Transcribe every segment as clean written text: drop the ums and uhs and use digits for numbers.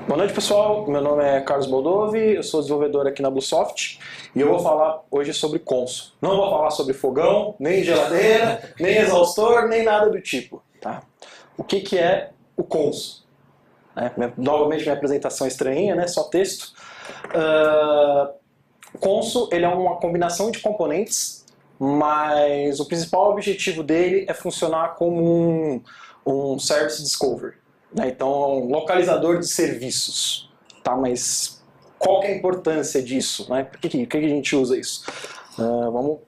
Boa noite, pessoal. Meu nome é Carlos Moldovi, eu sou desenvolvedor aqui na Bluesoft e eu vou falar hoje sobre Consul. Não vou falar sobre fogão, nem geladeira, nem exaustor, nem nada do tipo. Tá? O que é o Consul? Novamente, minha apresentação é estranha, né? Só texto. O Consul ele é uma combinação de componentes, mas o principal objetivo dele é funcionar como um Service Discovery. Então, é um localizador de serviços. Tá? Mas qual que é a importância disso? Né? Por que a gente usa isso? O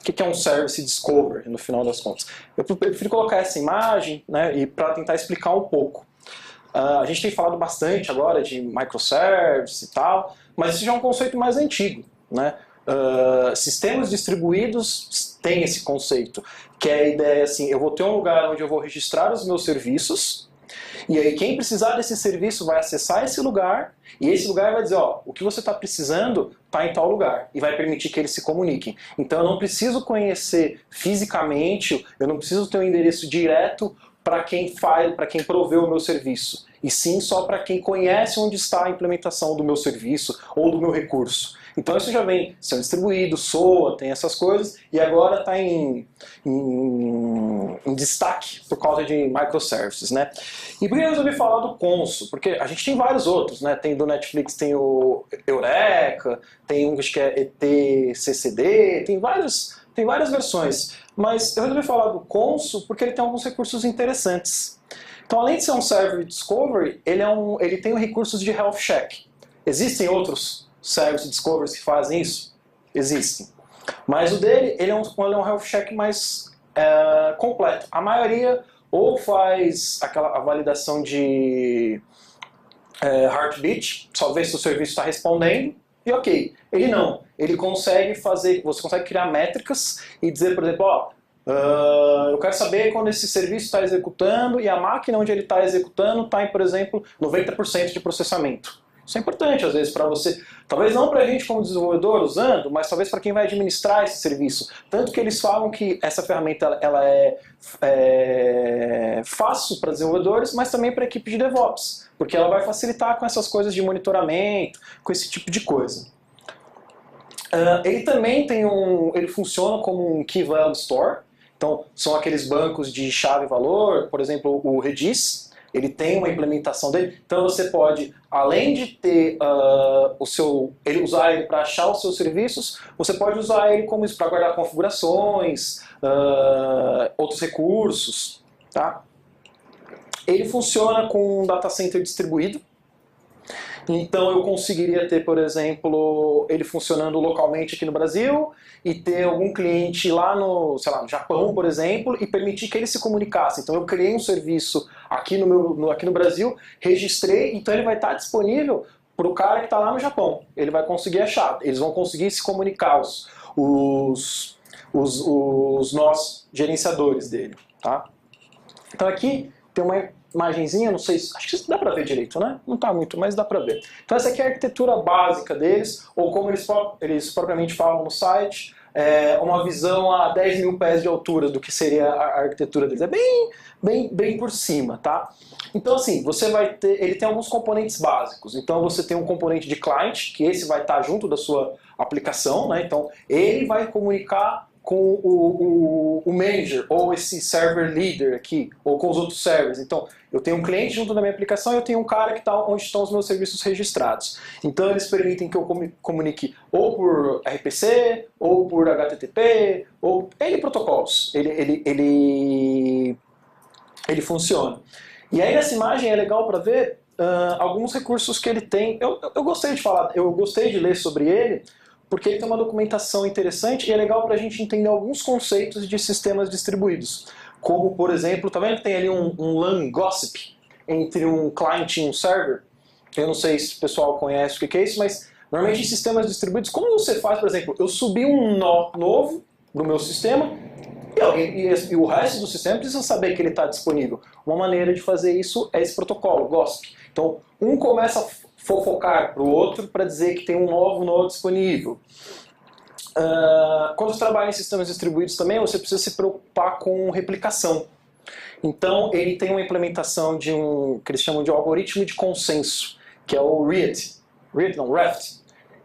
que é um Service Discovery, no final das contas? Eu prefiro colocar essa imagem, né, e para tentar explicar um pouco. A gente tem falado bastante agora de microservice e tal, mas isso já é um conceito mais antigo. Né? Sistemas distribuídos têm esse conceito, que é a ideia assim, eu vou ter um lugar onde eu vou registrar os meus serviços, e aí quem precisar desse serviço vai acessar esse lugar, e esse lugar vai dizer, ó, o que você está precisando está em tal lugar, e vai permitir que eles se comuniquem. Então eu não preciso conhecer fisicamente, eu não preciso ter um endereço direto para quem proveu o meu serviço, e sim só para quem conhece onde está a implementação do meu serviço ou do meu recurso. Então isso já vem sendo distribuído, SOA, tem essas coisas, e agora está em destaque por causa de microservices. Né? E por que eu resolvi falar do Consul? Porque a gente tem vários outros, né? Tem do Netflix, tem o Eureka, tem um que é etccd, tem várias versões. Mas eu resolvi falar do Consul porque ele tem alguns recursos interessantes. Então, além de ser um Service Discovery, ele tem recursos de Health Check. Existem outros Service Discoveries que fazem isso? Existem. Mas o dele, ele é um Health Check mais completo. A maioria ou faz a validação de Heartbeat, só ver se o serviço está respondendo, e ok. Ele não. Ele consegue você consegue criar métricas e dizer, por exemplo, ó, eu quero saber quando esse serviço está executando e a máquina onde ele está executando está em, por exemplo, 90% de processamento. Isso é importante, às vezes, para você, talvez não para a gente como desenvolvedor usando, mas talvez para quem vai administrar esse serviço. Tanto que eles falam que essa ferramenta ela é fácil para desenvolvedores, mas também para a equipe de DevOps, porque ela vai facilitar com essas coisas de monitoramento, com esse tipo de coisa. Ele também ele funciona como um Key Value Store, então são aqueles bancos de chave e valor, por exemplo, o Redis. Ele tem uma implementação dele, então você pode, além de ter usar ele para achar os seus serviços, você pode usar ele como para guardar configurações, outros recursos. Tá? Ele funciona com um data center distribuído, então eu conseguiria ter, por exemplo, ele funcionando localmente aqui no Brasil e ter algum cliente lá no Japão, por exemplo, e permitir que ele se comunicasse. Então eu criei um serviço aqui no Brasil, registrei, então ele vai estar disponível para o cara que está lá no Japão. Ele vai conseguir achar, eles vão conseguir se comunicar, os nós gerenciadores dele. Tá? Então aqui tem uma imagenzinha, não sei, acho que dá para ver direito, né? Não está muito, mas dá para ver. Então essa aqui é a arquitetura básica deles, ou como eles propriamente falam no site, uma visão a 10 mil pés de altura do que seria a arquitetura deles. É bem por cima, tá? Então assim, ele tem alguns componentes básicos. Então você tem um componente de client, que esse vai estar junto da sua aplicação, né? Então ele vai comunicar com o manager, ou esse server leader aqui, ou com os outros servers. Então, eu tenho um cliente junto da minha aplicação e eu tenho um cara que está onde estão os meus serviços registrados. Então, eles permitem que eu comunique ou por RPC, ou por HTTP, ou N protocolos. Ele funciona. E aí, nessa imagem é legal para ver alguns recursos que ele tem. Eu gostei de falar, eu gostei de ler sobre ele, porque ele tem uma documentação interessante e é legal para a gente entender alguns conceitos de sistemas distribuídos. Como, por exemplo, tá vendo que tem ali um LAN gossip entre um client e um server? Eu não sei se o pessoal conhece o que é isso, mas normalmente em sistemas distribuídos, como você faz, por exemplo, eu subi um nó novo no meu sistema e o resto do sistema precisa saber que ele está disponível. Uma maneira de fazer isso é esse protocolo, gossip. Então, um começa a fofocar para o outro para dizer que tem um novo nó disponível. Quando você trabalha em sistemas distribuídos também, você precisa se preocupar com replicação. Então, ele tem uma implementação de que eles chamam de algoritmo de consenso, que é o Raft,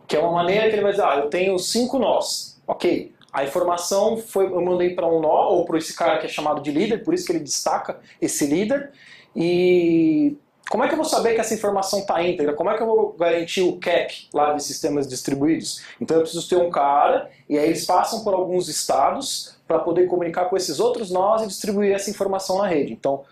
que é uma maneira que ele vai dizer, eu tenho 5 nós, ok, a informação eu mandei para um nó, ou para esse cara que é chamado de líder, por isso que ele destaca esse líder, e como é que eu vou saber que essa informação está íntegra? Como é que eu vou garantir o cap lá de sistemas distribuídos? Então eu preciso ter um cara, e aí eles passam por alguns estados para poder comunicar com esses outros nós e distribuir essa informação na rede. Então,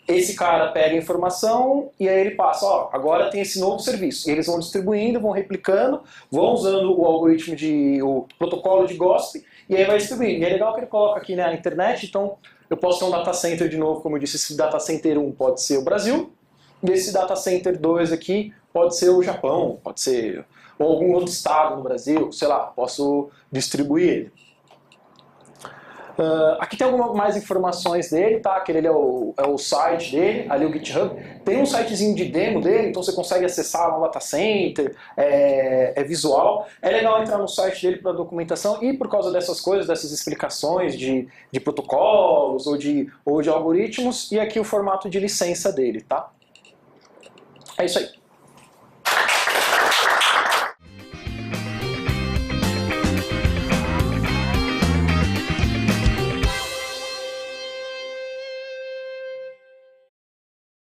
esse cara pega a informação e aí ele passa, agora tem esse novo serviço. E eles vão distribuindo, vão replicando, vão usando o algoritmo o protocolo de GOSP, e aí vai distribuindo. E é legal que ele coloca aqui na internet, então eu posso ter um data center de novo, como eu disse, esse data center 1 pode ser o Brasil, e esse data center 2 aqui pode ser o Japão, pode ser ou algum outro estado no Brasil, sei lá, posso distribuir ele. Aqui tem algumas mais informações dele, tá? Aquele é o site dele, ali o GitHub. Tem um sitezinho de demo dele, então você consegue acessar no data center, é visual. É legal entrar no site dele para documentação e por causa dessas coisas, dessas explicações de protocolos ou de algoritmos. E aqui o formato de licença dele, tá? É isso aí.